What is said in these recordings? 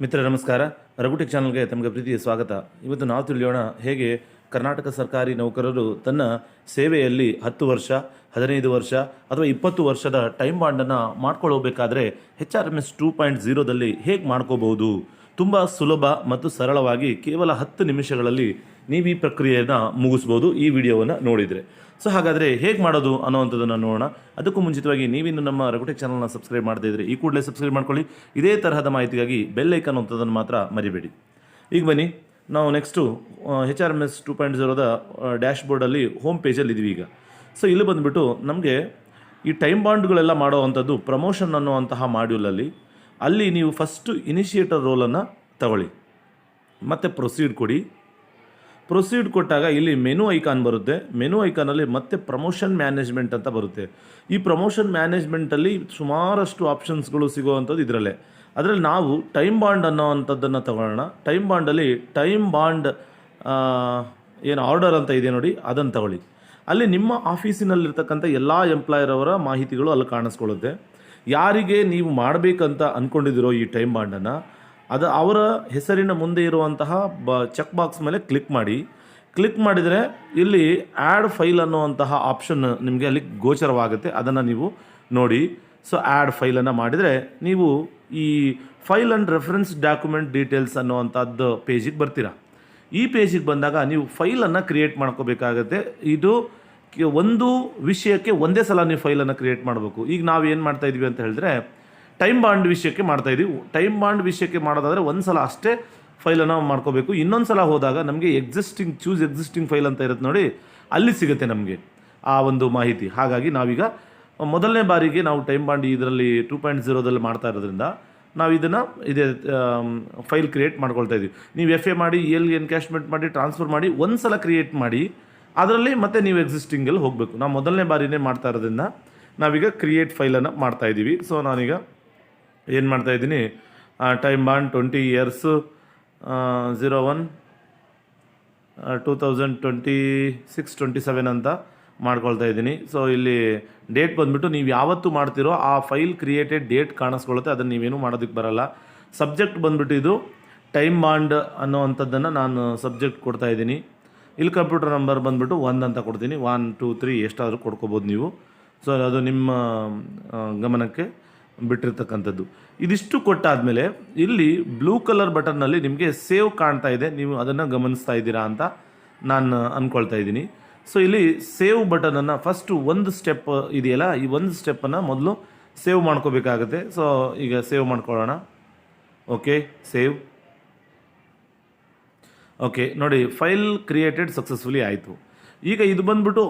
ಮಿತ್ರ ನಮಸ್ಕಾರ. ರಘುಟೆಕ್ ಚಾನಲ್ಗೆ ತಮಗೆ ಪ್ರೀತಿಯ ಸ್ವಾಗತ. ಇವತ್ತು ನಾವು ತಿಳಿಯೋಣ ಹೇಗೆ ಕರ್ನಾಟಕ ಸರ್ಕಾರಿ ನೌಕರರು ತನ್ನ ಸೇವೆಯಲ್ಲಿ 10 ವರ್ಷ, 15 ವರ್ಷ ಅಥವಾ 20 ವರ್ಷದ ಟೈಮ್ ಬಾಂಡನ್ನು ಮಾಡ್ಕೊಳ್ಳೋಬೇಕಾದ್ರೆ HRMS 2.0ದಲ್ಲಿ ಹೇಗೆ ಮಾಡ್ಕೋಬಹುದು. ತುಂಬ ಸುಲಭ ಮತ್ತು ಸರಳವಾಗಿ ಕೇವಲ 10 ನಿಮಿಷಗಳಲ್ಲಿ ನೀವು ಈ ಪ್ರಕ್ರಿಯೆಯನ್ನು ಮುಗಿಸ್ಬೋದು ಈ ವಿಡಿಯೋವನ್ನು ನೋಡಿದರೆ. ಸೊ ಹಾಗಾದರೆ ಹೇಗೆ ಮಾಡೋದು ಅನ್ನೋವಂಥದ್ದನ್ನು ನೋಡೋಣ. ಅದಕ್ಕೂ ಮುಂಚಿತವಾಗಿ ನೀವಿನ್ನು ನಮ್ಮ ರಘುಟೆಕ್ ಚಾನಲ್ನ ಸಬ್ಸ್ಕ್ರೈಬ್ ಮಾಡದೇ ಇದ್ದರೆ ಈ ಕೂಡಲೇ ಸಬ್ಸ್ಕ್ರೈಬ್ ಮಾಡ್ಕೊಳ್ಳಿ. ಇದೇ ತರಹದ ಮಾಹಿತಿಗಾಗಿ ಬೆಲ್ ಐಕಾನ್ ಅಂತದನ್ನು ಮಾತ್ರ ಮರಿಬೇಡಿ. ಈಗ ಬನ್ನಿ, ನಾವು ನೆಕ್ಸ್ಟು HRMS 2.0ದ ಡ್ಯಾಶ್ ಬೋರ್ಡಲ್ಲಿ ಹೋಮ್ ಪೇಜಲ್ಲಿ ಇದ್ದೀವಿ ಈಗ. ಸೊ ಇಲ್ಲಿ ಬಂದುಬಿಟ್ಟು ನಮಗೆ ಈ ಟೈಮ್ ಬಾಂಡ್ಗಳೆಲ್ಲ ಮಾಡೋ ಅಂಥದ್ದು ಪ್ರಮೋಷನ್ ಅನ್ನೋವಂತಹ ಮಾಡ್ಯೂಲಲ್ಲಿ ಅಲ್ಲಿ ನೀವು ಫಸ್ಟು ಇನಿಷಿಯೇಟರ್ ರೋಲನ್ನು ತಗೊಳ್ಳಿ, ಮತ್ತು ಪ್ರೊಸೀಡ್ ಕೊಡಿ. ಪ್ರೊಸೀಡ್ ಕೊಟ್ಟಾಗ ಇಲ್ಲಿ ಮೆನು ಐಕಾನ್ ಬರುತ್ತೆ. ಮೆನು ಐಕಾನಲ್ಲಿ ಮತ್ತೆ ಪ್ರಮೋಷನ್ ಮ್ಯಾನೇಜ್ಮೆಂಟ್ ಅಂತ ಬರುತ್ತೆ. ಈ ಪ್ರಮೋಷನ್ ಮ್ಯಾನೇಜ್ಮೆಂಟಲ್ಲಿ ಸುಮಾರಷ್ಟು ಆಪ್ಷನ್ಸ್ಗಳು ಸಿಗೋವಂಥದ್ದು ಇದರಲ್ಲೇ. ಅದರಲ್ಲಿ ನಾವು ಟೈಮ್ ಬಾಂಡ್ ಅನ್ನೋ ಅಂಥದ್ದನ್ನು ತಗೊಳ್ಳೋಣ. ಟೈಮ್ ಬಾಂಡಲ್ಲಿ ಟೈಮ್ ಬಾಂಡ್ ಏನು ಆರ್ಡರ್ ಅಂತ ಇದೆ ನೋಡಿ, ಅದನ್ನು ತಗೊಳ್ಳಿ. ಅಲ್ಲಿ ನಿಮ್ಮ ಆಫೀಸಿನಲ್ಲಿರ್ತಕ್ಕಂಥ ಎಲ್ಲ ಎಂಪ್ಲಾಯರ್ ಅವರ ಮಾಹಿತಿಗಳು ಅಲ್ಲಿ ಕಾಣಿಸ್ಕೊಳ್ಳುತ್ತೆ. ಯಾರಿಗೆ ನೀವು ಮಾಡಬೇಕಂತ ಅಂದ್ಕೊಂಡಿದ್ದೀರೋ ಈ ಟೈಮ್ ಬಾಂಡನ್ನು, ಅದು ಅವರ ಹೆಸರಿನ ಮುಂದೆ ಇರುವಂತಹ ಚೆಕ್ ಬಾಕ್ಸ್ ಮೇಲೆ ಕ್ಲಿಕ್ ಮಾಡಿ. ಕ್ಲಿಕ್ ಮಾಡಿದರೆ ಇಲ್ಲಿ ಆ್ಯಡ್ ಫೈಲ್ ಅನ್ನುವಂತಹ ಆಪ್ಷನ್ ನಿಮಗೆ ಅಲ್ಲಿ ಗೋಚರವಾಗುತ್ತೆ. ಅದನ್ನು ನೀವು ನೋಡಿ. ಸೊ ಆ್ಯಡ್ ಫೈಲನ್ನು ಮಾಡಿದರೆ ನೀವು ಈ file and reference document details ಅನ್ನುವಂಥದ್ದು ಪೇಜಿಗೆ ಬರ್ತೀರಾ. ಈ ಪೇಜಿಗೆ ಬಂದಾಗ ನೀವು ಫೈಲನ್ನು ಕ್ರಿಯೇಟ್ ಮಾಡ್ಕೋಬೇಕಾಗತ್ತೆ. ಇದು ಒಂದು ವಿಷಯಕ್ಕೆ ಒಂದೇ ಸಲ ನೀವು ಫೈಲನ್ನು ಕ್ರಿಯೇಟ್ ಮಾಡಬೇಕು. ಈಗ ನಾವು ಏನು ಮಾಡ್ತಾಯಿದ್ವಿ ಅಂತ ಹೇಳಿದ್ರೆ ಟೈಮ್ ಬಾಂಡ್ ವಿಷಯಕ್ಕೆ ಮಾಡ್ತಾಯಿದ್ದೀವಿ. ಟೈಮ್ ಬಾಂಡ್ ವಿಷಯಕ್ಕೆ ಮಾಡೋದಾದರೆ ಒಂದು ಸಲ ಅಷ್ಟೇ ಫೈಲನ್ನು ಮಾಡ್ಕೋಬೇಕು. ಇನ್ನೊಂದು ಸಲ ಹೋದಾಗ ನಮಗೆ ಚೂಸ್ ಎಕ್ಸಿಸ್ಟಿಂಗ್ ಫೈಲ್ ಅಂತ ಇರುತ್ತೆ ನೋಡಿ, ಅಲ್ಲಿ ಸಿಗುತ್ತೆ ನಮಗೆ ಆ ಒಂದು ಮಾಹಿತಿ. ಹಾಗಾಗಿ ನಾವೀಗ ಮೊದಲನೇ ಬಾರಿಗೆ ನಾವು ಟೈಮ್ ಬಾಂಡ್ ಇದರಲ್ಲಿ 2.0ದಲ್ಲಿ ಮಾಡ್ತಾ ಇರೋದ್ರಿಂದ ನಾವು ಇದೇ ಫೈಲ್ ಕ್ರಿಯೇಟ್ ಮಾಡ್ಕೊಳ್ತಾ ಇದ್ದೀವಿ. ನೀವು FA ಮಾಡಿ, ಎಲ್ಲಿ ಎನ್ಕ್ಯಾಶ್ಮೆಂಟ್ ಮಾಡಿ, ಟ್ರಾನ್ಸ್ಫರ್ ಮಾಡಿ ಒಂದು ಸಲ ಕ್ರಿಯೇಟ್ ಮಾಡಿ, ಅದರಲ್ಲಿ ಮತ್ತೆ ನೀವು ಎಕ್ಸಿಸ್ಟಿಂಗಲ್ಲಿ ಹೋಗಬೇಕು. ನಾವು ಮೊದಲನೇ ಬಾರಿನೇ ಮಾಡ್ತಾ ಇರೋದ್ರಿಂದ ನಾವೀಗ ಕ್ರಿಯೇಟ್ ಫೈಲನ್ನು ಮಾಡ್ತಾಯಿದ್ದೀವಿ. ಸೊ ನಾನೀಗ ಏನು ಮಾಡ್ತಾಯಿದ್ದೀನಿ, ಟೈಮ್ ಬಾಂಡ್ 20 years 01 2026-27 ಅಂತ ಮಾಡ್ಕೊಳ್ತಾ ಇದ್ದೀನಿ. ಸೊ ಇಲ್ಲಿ ಡೇಟ್ ಬಂದುಬಿಟ್ಟು ನೀವು ಯಾವತ್ತು ಮಾಡ್ತಿರೋ ಆ ಫೈಲ್ ಕ್ರಿಯೇಟೆಡ್ ಡೇಟ್ ಕಾಣಿಸ್ಕೊಳ್ಳುತ್ತೆ. ಅದನ್ನು ನೀವೇನು ಮಾಡೋದಕ್ಕೆ ಬರಲ್ಲ. ಸಬ್ಜೆಕ್ಟ್ ಬಂದುಬಿಟ್ಟು ಇದು ಟೈಮ್ ಬಾಂಡ್ ಅನ್ನೋವಂಥದ್ದನ್ನು ನಾನು ಸಬ್ಜೆಕ್ಟ್ ಕೊಡ್ತಾಯಿದ್ದೀನಿ. ಇಲ್ಲಿ ಕಂಪ್ಯೂಟರ್ ನಂಬರ್ ಬಂದುಬಿಟ್ಟು 1 ಅಂತ ಕೊಡ್ತೀನಿ. 1 2 3 ಎಷ್ಟಾದರೂ ಕೊಡ್ಕೋಬೋದು ನೀವು. ಸೊ ಅದು ನಿಮ್ಮ ಗಮನಕ್ಕೆ ಬಿಟ್ಟಿರ್ತಕ್ಕಂಥದ್ದು. ಇದಿಷ್ಟು ಕೊಟ್ಟಾದಮೇಲೆ ಇಲ್ಲಿ ಬ್ಲೂ ಕಲರ್ ಬಟನ್ನಲ್ಲಿ ನಿಮಗೆ ಸೇವ್ ಕಾಣ್ತಾ ಇದೆ. ನೀವು ಅದನ್ನು ಗಮನಿಸ್ತಾ ಇದ್ದೀರಾ ಅಂತ ನಾನು ಅಂದ್ಕೊಳ್ತಾ ಇದ್ದೀನಿ. ಸೊ ಇಲ್ಲಿ ಸೇವ್ ಬಟನನ್ನು ಫಸ್ಟು ಒಂದು ಸ್ಟೆಪ್ ಇದೆಯಲ್ಲ, ಈ ಒಂದು ಸ್ಟೆಪ್ಪನ್ನು ಮೊದಲು ಸೇವ್ ಮಾಡ್ಕೋಬೇಕಾಗುತ್ತೆ. ಸೊ ಈಗ ಸೇವ್ ಮಾಡ್ಕೊಳ್ಳೋಣ. Okay, save. ಓಕೆ ನೋಡಿ, ಫೈಲ್ ಕ್ರಿಯೇಟೆಡ್ ಸಕ್ಸಸ್ಫುಲಿ ಆಯಿತು. ಈಗ ಇದು ಬಂದುಬಿಟ್ಟು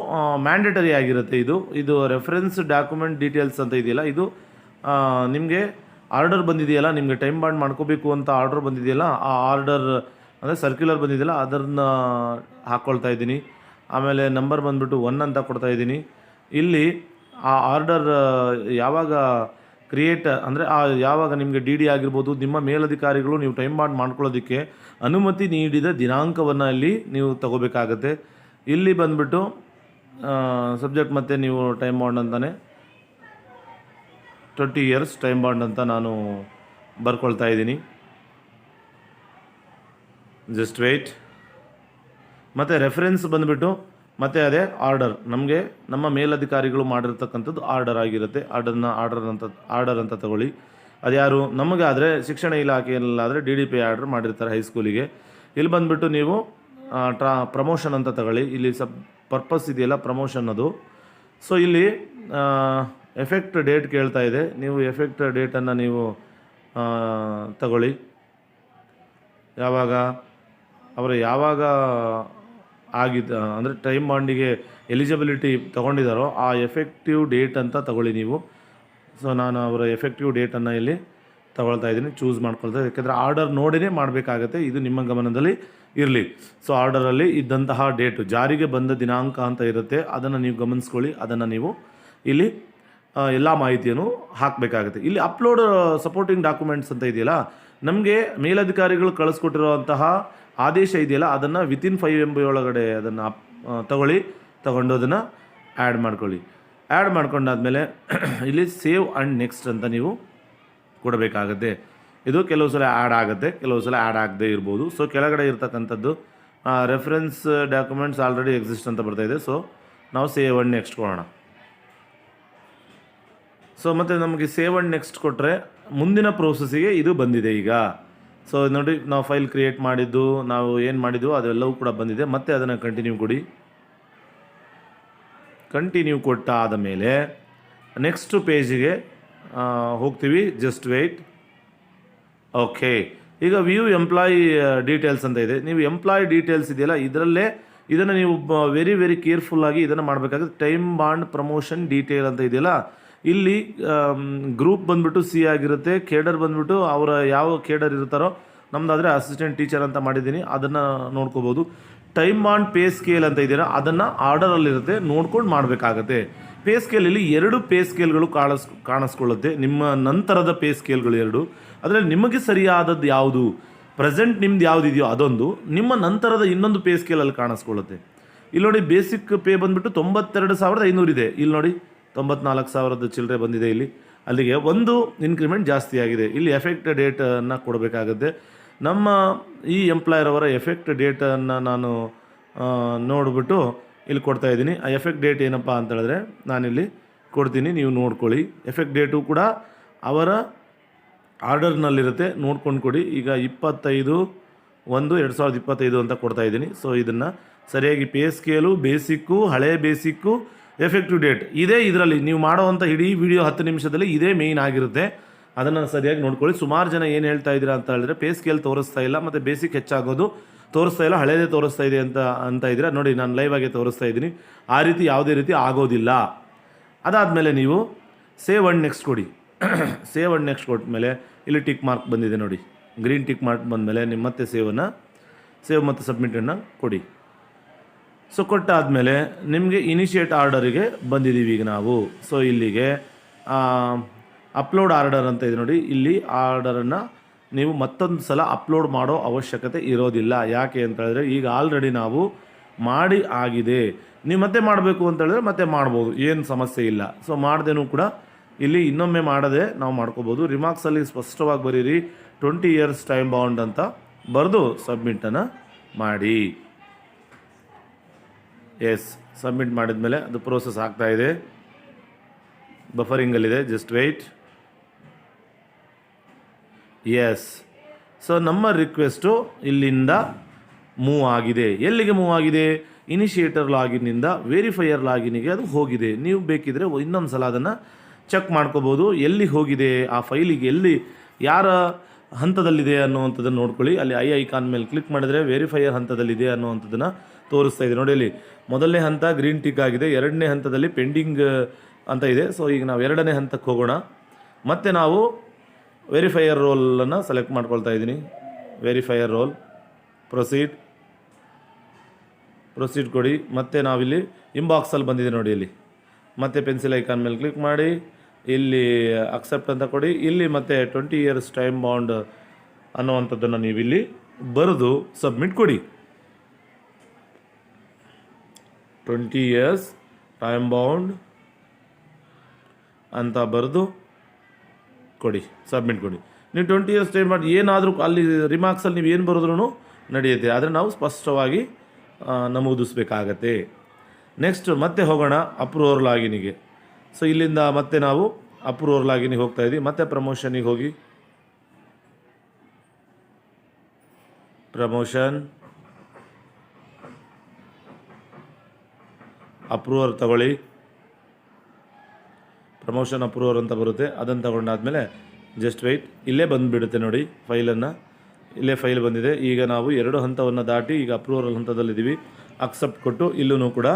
ಮ್ಯಾಂಡೇಟರಿ ಆಗಿರುತ್ತೆ. ಇದು ರೆಫರೆನ್ಸ್ ಡಾಕ್ಯುಮೆಂಟ್ ಡೀಟೇಲ್ಸ್ ಅಂತ ಇದೆಯಲ್ಲ, ಇದು ನಿಮಗೆ ಆರ್ಡರ್ ಬಂದಿದೆಯಲ್ಲ, ನಿಮಗೆ ಟೈಮ್ ಬಾಂಡ್ ಮಾಡ್ಕೋಬೇಕು ಅಂತ ಆರ್ಡರ್ ಬಂದಿದೆಯಲ್ಲ, ಆ ಆರ್ಡರ್ ಅಂದರೆ ಸರ್ಕ್ಯುಲರ್ ಬಂದಿದೆಯಲ್ಲ ಅದನ್ನು ಹಾಕ್ಕೊಳ್ತಾ ಇದ್ದೀನಿ. ಆಮೇಲೆ ನಂಬರ್ ಬಂದುಬಿಟ್ಟು 1 ಅಂತ ಕೊಡ್ತಾ ಇದ್ದೀನಿ. ಇಲ್ಲಿ ಆ ಆರ್ಡರ್ ಯಾವಾಗ ಕ್ರಿಯೇಟ್ ಅಂದರೆ ಯಾವಾಗ ನಿಮಗೆ DD ಆಗಿರ್ಬೋದು, ನಿಮ್ಮ ಮೇಲಧಿಕಾರಿಗಳು ನೀವು ಟೈಮ್ ಬಾಂಡ್ ಮಾಡ್ಕೊಳ್ಳೋದಕ್ಕೆ ಅನುಮತಿ ನೀಡಿದ ದಿನಾಂಕವನ್ನು ಇಲ್ಲಿ ನೀವು ತಗೋಬೇಕಾಗತ್ತೆ. ಇಲ್ಲಿ ಬಂದುಬಿಟ್ಟು ಸಬ್ಜೆಕ್ಟ್ ಮತ್ತು ನೀವು ಟೈಮ್ ಬಾಂಡ್ ಅಂತಲೇ 20 years ಟೈಮ್ ಬಾಂಡ್ ಅಂತ ನಾನು ಬರ್ಕೊಳ್ತಾ ಇದ್ದೀನಿ. Just weight. ಮತ್ತು ರೆಫರೆನ್ಸ್ ಬಂದುಬಿಟ್ಟು ಮತ್ತು ಅದೇ ಆರ್ಡರ್, ನಮಗೆ ನಮ್ಮ ಮೇಲಧಿಕಾರಿಗಳು ಮಾಡಿರ್ತಕ್ಕಂಥದ್ದು ಆರ್ಡರ್ ಆಗಿರುತ್ತೆ. ಆರ್ಡರ್ ಅಂತ ತಗೊಳ್ಳಿ. ಅದು ಯಾರು ನಮಗಾದರೆ ಶಿಕ್ಷಣ ಇಲಾಖೆಯಲ್ಲಾದರೆ DDP ಆರ್ಡರ್ ಮಾಡಿರ್ತಾರೆ ಹೈಸ್ಕೂಲಿಗೆ. ಇಲ್ಲಿ ಬಂದುಬಿಟ್ಟು ನೀವು ಪ್ರಮೋಷನ್ ಅಂತ ತಗೊಳ್ಳಿ. ಇಲ್ಲಿ ಪರ್ಪಸ್ ಇದೆಯಲ್ಲ ಪ್ರಮೋಷನ್ ಅದು. ಸೊ ಇಲ್ಲಿ ಎಫೆಕ್ಟ್ ಡೇಟ್ ಕೇಳ್ತಾ ಇದೆ. ನೀವು ಎಫೆಕ್ಟ್ ಡೇಟನ್ನು ನೀವು ತಗೊಳ್ಳಿ. ಯಾವಾಗ ಆಗಿದ್ದ ಅಂದರೆ ಟೈಮ್ ಬಾಂಡಿಗೆ ಎಲಿಜಿಬಿಲಿಟಿ ತೊಗೊಂಡಿದ್ದಾರೋ ಆ ಎಫೆಕ್ಟಿವ್ ಡೇಟ್ ಅಂತ ತಗೊಳ್ಳಿ ನೀವು. ಸೊ ನಾನು ಅವರ ಎಫೆಕ್ಟಿವ್ ಡೇಟನ್ನು ಇಲ್ಲಿ ತಗೊಳ್ತಾ ಇದ್ದೀನಿ, ಚೂಸ್ ಮಾಡ್ಕೊಳ್ತಾ. ಯಾಕೆಂದರೆ ಆರ್ಡರ್ ನೋಡಿನೇ ಮಾಡಬೇಕಾಗತ್ತೆ. ಇದು ನಿಮ್ಮ ಗಮನದಲ್ಲಿ ಇರಲಿ. ಸೊ ಆರ್ಡರಲ್ಲಿ ಇದ್ದಂತಹ ಡೇಟು, ಜಾರಿಗೆ ಬಂದ ದಿನಾಂಕ ಅಂತ ಇರುತ್ತೆ, ಅದನ್ನು ನೀವು ಗಮನಿಸ್ಕೊಳ್ಳಿ. ಅದನ್ನು ನೀವು ಇಲ್ಲಿ ಎಲ್ಲ ಮಾಹಿತಿಯನ್ನು ಹಾಕಬೇಕಾಗುತ್ತೆ. ಇಲ್ಲಿ ಅಪ್ಲೋಡ್ ಸಪೋರ್ಟಿಂಗ್ ಡಾಕ್ಯುಮೆಂಟ್ಸ್ ಅಂತ ಇದೆಯಲ್ಲ, ನಮಗೆ ಮೇಲಧಿಕಾರಿಗಳು ಕಳಿಸ್ಕೊಟ್ಟಿರುವಂತಹ ಆದೇಶ ಇದೆಯಲ್ಲ, ಅದನ್ನು ವಿತಿನ್ 5 MB ಒಳಗಡೆ ಅದನ್ನು ತಗೊಂಡು ಅದನ್ನು ಆ್ಯಡ್ ಮಾಡ್ಕೊಳ್ಳಿ. ಆ್ಯಡ್ ಮಾಡ್ಕೊಂಡಾದಮೇಲೆ ಇಲ್ಲಿ ಸೇವ್ ಆ್ಯಂಡ್ ನೆಕ್ಸ್ಟ್ ಅಂತ ನೀವು ಕೊಡಬೇಕಾಗತ್ತೆ. ಇದು ಕೆಲವು ಸಲ ಆ್ಯಡ್ ಆಗುತ್ತೆ, ಕೆಲವು ಸಲ ಆ್ಯಡ್ ಆಗದೇ ಇರ್ಬೋದು. ಸೊ ಕೆಳಗಡೆ ಇರ್ತಕ್ಕಂಥದ್ದು ರೆಫರೆನ್ಸ್ ಡಾಕ್ಯುಮೆಂಟ್ಸ್ ಆಲ್ರೆಡಿ ಎಕ್ಸಿಸ್ಟ್ ಅಂತ ಬರ್ತಾಯಿದೆ. ಸೊ ನಾವು ಸೇವ್ ಆ್ಯಂಡ್ ನೆಕ್ಸ್ಟ್ ಕೊಡೋಣ. ಸೊ ಮತ್ತು ನಮಗೆ ಸೇವ್ ಆ್ಯಂಡ್ ನೆಕ್ಸ್ಟ್ ಕೊಟ್ಟರೆ ಮುಂದಿನ ಪ್ರೋಸೆಸ್ಸಿಗೆ ಇದು ಬಂದಿದೆ ಈಗ. ಸೊ ನೋಡಿ, ನಾವು ಫೈಲ್ ಕ್ರಿಯೇಟ್ ಮಾಡಿದ್ದು, ನಾವು ಏನು ಮಾಡಿದ್ವು ಅದೆಲ್ಲವೂ ಕೂಡ ಬಂದಿದೆ. ಮತ್ತೆ ಅದನ್ನು ಕಂಟಿನ್ಯೂ ಕೊಡಿ. ಕಂಟಿನ್ಯೂ ಕೊಟ್ಟಾದ ಮೇಲೆ ನೆಕ್ಸ್ಟ್ ಪೇಜಿಗೆ ಹೋಗ್ತೀವಿ. Just weight. ಓಕೆ, ಈಗ ವ್ಯೂ ಎಂಪ್ಲಾಯಿ ಡೀಟೇಲ್ಸ್ ಅಂತ ಇದೆ. ನೀವು ಎಂಪ್ಲಾಯಿ ಡೀಟೇಲ್ಸ್ ಇದೆಯಲ್ಲ, ಇದನ್ನು ನೀವು ವೆರಿ ವೆರಿ ಕೇರ್ಫುಲ್ಲಾಗಿ ಇದನ್ನು ಮಾಡಬೇಕಾಗುತ್ತೆ. ಟೈಮ್ ಬಾಂಡ್ ಪ್ರಮೋಷನ್ ಡೀಟೇಲ್ ಅಂತ ಇದೆಯಲ್ಲ, ಇಲ್ಲಿ ಗ್ರೂಪ್ ಬಂದುಬಿಟ್ಟು ಸಿ ಆಗಿರುತ್ತೆ. ಕೇಡರ್ ಬಂದುಬಿಟ್ಟು ಅವರ ಯಾವ ಕೇಡರ್ ಇರ್ತಾರೋ, ನಮ್ಮದಾದರೆ ಅಸಿಸ್ಟೆಂಟ್ ಟೀಚರ್ ಅಂತ ಮಾಡಿದ್ದೀನಿ, ಅದನ್ನು ನೋಡ್ಕೋಬೋದು. ಟೈಮ್ ಬಾಂಡ್ ಪೇ ಸ್ಕೇಲ್ ಅಂತ ಇದೆಯಲ್ಲ, ಅದನ್ನು ಆರ್ಡರಲ್ಲಿರುತ್ತೆ, ನೋಡ್ಕೊಂಡು ಮಾಡಬೇಕಾಗತ್ತೆ. ಪೇ ಸ್ಕೇಲಲ್ಲಿ 2 ಪೇ ಸ್ಕೇಲ್ಗಳು ಕಾಣಿಸ್ಕೊಳ್ಳುತ್ತೆ. ನಿಮ್ಮ ನಂತರದ ಪೇ ಸ್ಕೇಲ್ಗಳು 2. ಅದರಲ್ಲಿ ನಿಮಗೆ ಸರಿಯಾದದ್ದು ಯಾವುದು, ಪ್ರೆಸೆಂಟ್ ನಿಮ್ದು ಯಾವುದಿದೆಯೋ ಅದೊಂದು, ನಿಮ್ಮ ನಂತರದ ಇನ್ನೊಂದು ಪೇ ಸ್ಕೇಲಲ್ಲಿ ಕಾಣಿಸ್ಕೊಳ್ಳುತ್ತೆ. ಇಲ್ಲಿ ನೋಡಿ, ಬೇಸಿಕ್ ಪೇ ಬಂದುಬಿಟ್ಟು 92,500 ಇದೆ. ಇಲ್ಲಿ ನೋಡಿ 94,000 ಚಿಲ್ಲರೆ ಬಂದಿದೆ ಇಲ್ಲಿ. ಅಲ್ಲಿಗೆ ಒಂದು ಇನ್ಕ್ರಿಮೆಂಟ್ ಜಾಸ್ತಿ ಆಗಿದೆ. ಇಲ್ಲಿ ಎಫೆಕ್ಟ್ ಡೇಟನ್ನು ಕೊಡಬೇಕಾಗುತ್ತೆ. ನಮ್ಮ ಈ ಎಂಪ್ಲಾಯರ್ ಅವರ ಎಫೆಕ್ಟ್ ಡೇಟನ್ನು ನಾನು ನೋಡಿಬಿಟ್ಟು ಇಲ್ಲಿ ಕೊಡ್ತಾಯಿದ್ದೀನಿ. ಆ ಎಫೆಕ್ಟ್ ಡೇಟ್ ಏನಪ್ಪ ಅಂತ ಹೇಳಿದ್ರೆ ನಾನಿಲ್ಲಿ ಕೊಡ್ತೀನಿ, ನೀವು ನೋಡ್ಕೊಳ್ಳಿ. ಎಫೆಕ್ಟ್ ಡೇಟು ಕೂಡ ಅವರ ಆರ್ಡರ್ನಲ್ಲಿರುತ್ತೆ, ನೋಡ್ಕೊಂಡು ಕೊಡಿ. ಈಗ 25/1/2025 ಅಂತ ಕೊಡ್ತಾಯಿದ್ದೀನಿ. ಸೊ ಇದನ್ನು ಸರಿಯಾಗಿ ಪೇ ಸ್ಕೇಲು, ಬೇಸಿಕ್ಕು, ಹಳೆ ಬೇಸಿಕ್ಕು, ಎಫೆಕ್ಟಿವ್ ಡೇಟ್ ಇದೇ ಇದರಲ್ಲಿ ನೀವು ಮಾಡೋವಂಥ ಇಡೀ ವಿಡಿಯೋ 10 ನಿಮಿಷದಲ್ಲಿ ಇದೇ ಮೇಯ್ನ್ ಆಗಿರುತ್ತೆ. ಅದನ್ನು ಸರಿಯಾಗಿ ನೋಡ್ಕೊಳ್ಳಿ. ಸುಮಾರು ಜನ ಏನು ಹೇಳ್ತಾ ಇದ್ದೀರಾ ಅಂತ ಹೇಳಿದ್ರೆ ಪೇ ಸ್ಕೇಲ್ ತೋರಿಸ್ತಾ ಇಲ್ಲ, ಮತ್ತು ಬೇಸಿಕ್ ಹೆಚ್ಚಾಗೋದು ತೋರಿಸ್ತಾ ಇಲ್ಲ, ಹಳೇದೇ ತೋರಿಸ್ತಾ ಇದೆ ಅಂತ ಇದ್ದೀರಾ. ನೋಡಿ, ನಾನು ಲೈವ್ ಆಗಿ ತೋರಿಸ್ತಾ ಇದ್ದೀನಿ. ಆ ರೀತಿ ಯಾವುದೇ ರೀತಿ ಆಗೋದಿಲ್ಲ. ಅದಾದಮೇಲೆ ನೀವು ಸೇವ್ ಆ್ಯಂಡ್ ನೆಕ್ಸ್ಟ್ ಕೊಡಿ. ಸೇವ್ ಆ್ಯಂಡ್ ನೆಕ್ಸ್ಟ್ ಕೊಟ್ಟ ಮೇಲೆ ಇಲ್ಲಿ ಟಿಕ್ ಮಾರ್ಕ್ ಬಂದಿದೆ ನೋಡಿ, ಗ್ರೀನ್ ಟಿಕ್ ಮಾರ್ಕ್ ಬಂದಮೇಲೆ ನಿಮ್ಮ ಮತ್ತೆ ಸೇವ್ ಮತ್ತು ಸಬ್ಮಿಟನ್ನು ಕೊಡಿ. ಸೊ ಕೊಟ್ಟಾದಮೇಲೆ ನಿಮಗೆ ಇನಿಷಿಯೇಟ್ ಆರ್ಡರಿಗೆ ಬಂದಿದ್ದೀವಿ ಈಗ ನಾವು. ಸೊ ಇಲ್ಲಿಗೆ ಅಪ್ಲೋಡ್ ಆರ್ಡರ್ ಅಂತ ಇದೆ ನೋಡಿ, ಇಲ್ಲಿ ಆರ್ಡರನ್ನು ನೀವು ಮತ್ತೊಂದು ಸಲ ಅಪ್ಲೋಡ್ ಮಾಡೋ ಅವಶ್ಯಕತೆ ಇರೋದಿಲ್ಲ. ಯಾಕೆ ಅಂತ ಹೇಳಿದ್ರೆ ಈಗ ಆಲ್ರೆಡಿ ನಾವು ಮಾಡಿ ಆಗಿದೆ. ನೀವು ಮತ್ತೆ ಮಾಡಬೇಕು ಅಂತ ಹೇಳಿದ್ರೆ ಮತ್ತೆ ಮಾಡ್ಬೋದು, ಏನು ಸಮಸ್ಯೆ ಇಲ್ಲ. ಸೊ ಮಾಡ್ದೇನೂ ಕೂಡ ಇಲ್ಲಿ ಇನ್ನೊಮ್ಮೆ ಮಾಡದೆ ನಾವು ಮಾಡ್ಕೋಬೋದು. ರಿಮಾರ್ಕ್ಸಲ್ಲಿ ಸ್ಪಷ್ಟವಾಗಿ ಬರೀರಿ 20 years ಟೈಮ್ ಬೌಂಡ್ ಅಂತ ಬರೆದು ಸಬ್ಮಿಟನ್ನು ಮಾಡಿ. ಎಸ್, ಸಬ್ಮಿಟ್ ಮಾಡಿದ್ಮೇಲೆ ಅದು ಪ್ರೋಸೆಸ್ ಆಗ್ತಾಯಿದೆ, ಬಫರಿಂಗಲ್ಲಿದೆ. Just wait. ಎಸ್, ಸೊ ನಮ್ಮ ರಿಕ್ವೆಸ್ಟು ಇಲ್ಲಿಂದ ಮೂವ್ ಆಗಿದೆ. ಎಲ್ಲಿಗೆ ಮೂವ್ ಆಗಿದೆ? ಇನಿಷಿಯೇಟರ್ ಲಾಗಿನ್ನಿಂದ ವೆರಿಫೈಯರ್ ಲಾಗಿನ್ನಿಗೆ ಅದು ಹೋಗಿದೆ. ನೀವು ಬೇಕಿದ್ರೆ ಇನ್ನೊಂದು ಸಲ ಅದನ್ನು ಚೆಕ್ ಮಾಡ್ಕೋಬೋದು, ಎಲ್ಲಿ ಹೋಗಿದೆ ಆ ಫೈಲಿಗೆ, ಎಲ್ಲಿ ಯಾರ ಹಂತದಲ್ಲಿದೆ ಅನ್ನುವಂಥದ್ದನ್ನು ನೋಡ್ಕೊಳ್ಳಿ. ಅಲ್ಲಿ ಐಕಾನ್ ಮೇಲೆ ಕ್ಲಿಕ್ ಮಾಡಿದರೆ ವೆರಿಫೈಯರ್ ಹಂತದಲ್ಲಿದೆ ಅನ್ನುವಂಥದ್ದನ್ನು ತೋರಿಸ್ತಾ ಇದೆ ನೋಡಿ. ಅಲ್ಲಿ ಮೊದಲನೇ ಹಂತ ಗ್ರೀನ್ ಟಿಕ್ ಆಗಿದೆ, 2ನೇ ಹಂತದಲ್ಲಿ ಪೆಂಡಿಂಗ್ ಅಂತ ಇದೆ. ಸೊ ಈಗ ನಾವು 2ನೇ ಹಂತಕ್ಕೆ ಹೋಗೋಣ. ಮತ್ತು ನಾವು ವೆರಿಫೈಯರ್ ರೋಲನ್ನು ಸೆಲೆಕ್ಟ್ ಮಾಡ್ಕೊಳ್ತಾ ಇದ್ದೀನಿ. ವೆರಿಫೈಯರ್ ರೋಲ್, ಪ್ರೊಸೀಡ್ ಕೊಡಿ. ಮತ್ತು ನಾವಿಲ್ಲಿ ಇಂಬಾಕ್ಸಲ್ಲಿ ಬಂದಿದೆ ನೋಡಿ, ಇಲ್ಲಿ ಮತ್ತೆ ಪೆನ್ಸಿಲ್ ಐಕಾನ್ ಮೇಲೆ ಕ್ಲಿಕ್ ಮಾಡಿ ಇಲ್ಲಿ ಅಕ್ಸೆಪ್ಟ್ ಅಂತ ಕೊಡಿ. ಇಲ್ಲಿ ಮತ್ತೆ 20 years ಟೈಮ್ ಬೌಂಡ್ ಅನ್ನುವಂಥದ್ದನ್ನು ನೀವು ಇಲ್ಲಿ ಬರೆದು ಸಬ್ಮಿಟ್ ಕೊಡಿ. 20 years ಟೈಮ್ ಬೌಂಡ್ ಅಂತ ಬರೆದು ಕೊಡಿ, ಸಬ್ಮಿಟ್ ಕೊಡಿ. ನೀವು 20 years ಟೈಮ್ ಮಾಡಿ ಏನಾದರೂ ಅಲ್ಲಿ ರಿಮಾರ್ಕ್ಸಲ್ಲಿ ನೀವು ಏನು ಬರೆದ್ರೂ ನಡೆಯುತ್ತೆ, ಆದರೆ ನಾವು ಸ್ಪಷ್ಟವಾಗಿ ನಮೂದಿಸಬೇಕಾಗತ್ತೆ. ನೆಕ್ಸ್ಟ್ ಮತ್ತೆ ಹೋಗೋಣ ಅಪ್ರೂವರ್ ಲಾಗಿನಿಗೆ. ಸೊ ಇಲ್ಲಿಂದ ಮತ್ತೆ ನಾವು ಅಪ್ರೂವರ್ ಲಾಗಿನಿಗೆ ಹೋಗ್ತಾ ಇದ್ದೀವಿ. ಮತ್ತೆ ಪ್ರಮೋಷನಿಗೆ ಹೋಗಿ, ಪ್ರಮೋಷನ್ ಅಪ್ರೂವರ್ ತಗೊಳ್ಳಿ. ಪ್ರಮೋಷನ್ ಅಪ್ರೂವರ್ ಅಂತ ಬರುತ್ತೆ, ಅದನ್ನು ತಗೊಂಡಾದ್ಮೇಲೆ ಜಸ್ಟ್ ವೆಯ್ಟ್. ಇಲ್ಲೇ ಬಂದುಬಿಡುತ್ತೆ ನೋಡಿ ಫೈಲನ್ನು, ಇಲ್ಲೇ ಫೈಲ್ ಬಂದಿದೆ. ಈಗ ನಾವು 2 ಹಂತವನ್ನು ದಾಟಿ ಈಗ ಅಪ್ರೂವಲ್ ಹಂತದಲ್ಲಿದ್ದೀವಿ. ಅಕ್ಸೆಪ್ಟ್ ಕೊಟ್ಟು ಇಲ್ಲೂ ಕೂಡ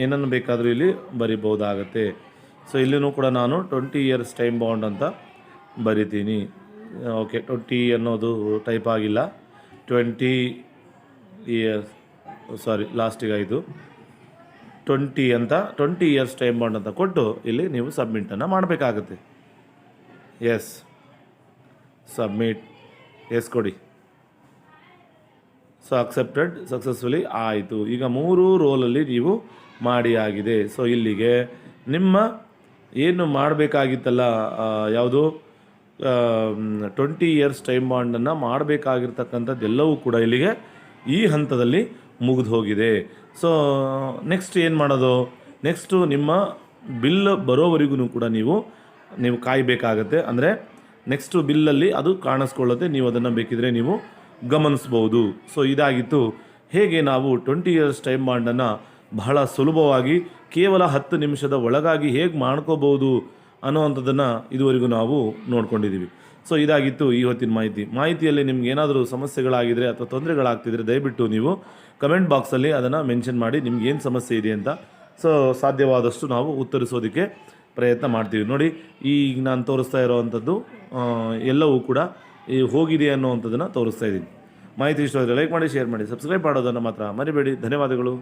ಏನನ್ನು ಬೇಕಾದರೂ ಇಲ್ಲಿ ಬರಿಬೋದಾಗತ್ತೆ. ಸೊ ಇಲ್ಲೂ ಕೂಡ ನಾನು 20 years ಟೈಮ್ ಬೌಂಡ್ ಅಂತ ಬರಿತೀನಿ. ಓಕೆ, 20 ಅನ್ನೋದು ಟೈಪ್ ಆಗಿಲ್ಲ, 20 years, ಸಾರಿ ಲಾಸ್ಟಿಗೆ ಆಯಿತು 20 ಅಂತ 20 years ಟೈಮ್ ಬೌಂಡ್ ಅಂತ ಕೊಟ್ಟು ಇಲ್ಲಿ ನೀವು ಸಬ್ಮಿಟನ್ನು ಮಾಡಬೇಕಾಗುತ್ತೆ. ಎಸ್, ಸಬ್ಮಿಟ್, ಎಸ್ ಕೊಡಿ. ಸೊ ಅಕ್ಸೆಪ್ಟೆಡ್ ಸಕ್ಸಸ್ಫುಲಿ ಆಯಿತು. ಈಗ 3 ರೋಲಲ್ಲಿ ನೀವು ಮಾಡಿ ಆಗಿದೆ. ಸೊ ಇಲ್ಲಿಗೆ ನಿಮ್ಮ ಏನು ಮಾಡಬೇಕಾಗಿತ್ತಲ್ಲ, ಯಾವುದು 20 ಇಯರ್ಸ್ ಟೈಮ್ ಬಾಂಡನ್ನು ಮಾಡಬೇಕಾಗಿರ್ತಕ್ಕಂಥದ್ದೆಲ್ಲವೂ ಕೂಡ ಇಲ್ಲಿಗೆ ಈ ಹಂತದಲ್ಲಿ ಮುಗಿದು ಹೋಗಿದೆ. ಸೊ ನೆಕ್ಸ್ಟ್ ಏನು ಮಾಡೋದು, ನೆಕ್ಸ್ಟು ನಿಮ್ಮ ಬಿಲ್ ಬರೋವರೆಗೂ ಕೂಡ ನೀವು ಕಾಯಬೇಕಾಗತ್ತೆ. ಅಂದರೆ ನೆಕ್ಸ್ಟು ಬಿಲ್ಲಲ್ಲಿ ಅದು ಕಾಣಿಸ್ಕೊಳ್ಳುತ್ತೆ, ನೀವು ಅದನ್ನು ಬೇಕಿದ್ರೆ ನೀವು ಗಮನಿಸ್ಬೋದು. ಸೊ ಇದಾಗಿತ್ತು ಹೇಗೆ ನಾವು 20 ಇಯರ್ಸ್ ಟೈಮ್ ಬಾಂಡನ್ನು ಬಹಳ ಸುಲಭವಾಗಿ ಕೇವಲ 10 ನಿಮಿಷದ ಒಳಗಾಗಿ ಹೇಗೆ ಮಾಡ್ಕೋಬೋದು ಅನ್ನೋವಂಥದ್ದನ್ನು ಇದುವರೆಗೂ ನಾವು ನೋಡ್ಕೊಂಡಿದ್ದೀವಿ. ಸೊ ಇದಾಗಿತ್ತು ಈ ಹೊತ್ತಿನ ಮಾಹಿತಿಯಲ್ಲಿ ನಿಮ್ಗೆ ಏನಾದರೂ ಸಮಸ್ಯೆಗಳಾಗಿದ್ದರೆ ಅಥವಾ ತೊಂದರೆಗಳಾಗ್ತಿದ್ರೆ ದಯವಿಟ್ಟು ನೀವು ಕಮೆಂಟ್ ಬಾಕ್ಸಲ್ಲಿ ಅದನ್ನು ಮೆನ್ಷನ್ ಮಾಡಿ ನಿಮ್ಗೆ ಏನು ಸಮಸ್ಯೆ ಇದೆ ಅಂತ. ಸೊ ಸಾಧ್ಯವಾದಷ್ಟು ನಾವು ಉತ್ತರಿಸೋದಕ್ಕೆ ಪ್ರಯತ್ನ ಮಾಡ್ತೀವಿ. ನೋಡಿ, ಈಗ ನಾನು ತೋರಿಸ್ತಾ ಇರೋವಂಥದ್ದು ಎಲ್ಲವೂ ಕೂಡ ಹೋಗಿದೆ ಅನ್ನೋವಂಥದ್ದನ್ನು ತೋರಿಸ್ತಾ ಇದ್ದೀನಿ. ಮಾಹಿತಿ ಇಷ್ಟವಾದರೆ ಲೈಕ್ ಮಾಡಿ, ಶೇರ್ ಮಾಡಿ, ಸಬ್ಸ್ಕ್ರೈಬ್ ಮಾಡೋದನ್ನು ಮಾತ್ರ ಮರಿಬೇಡಿ. ಧನ್ಯವಾದಗಳು.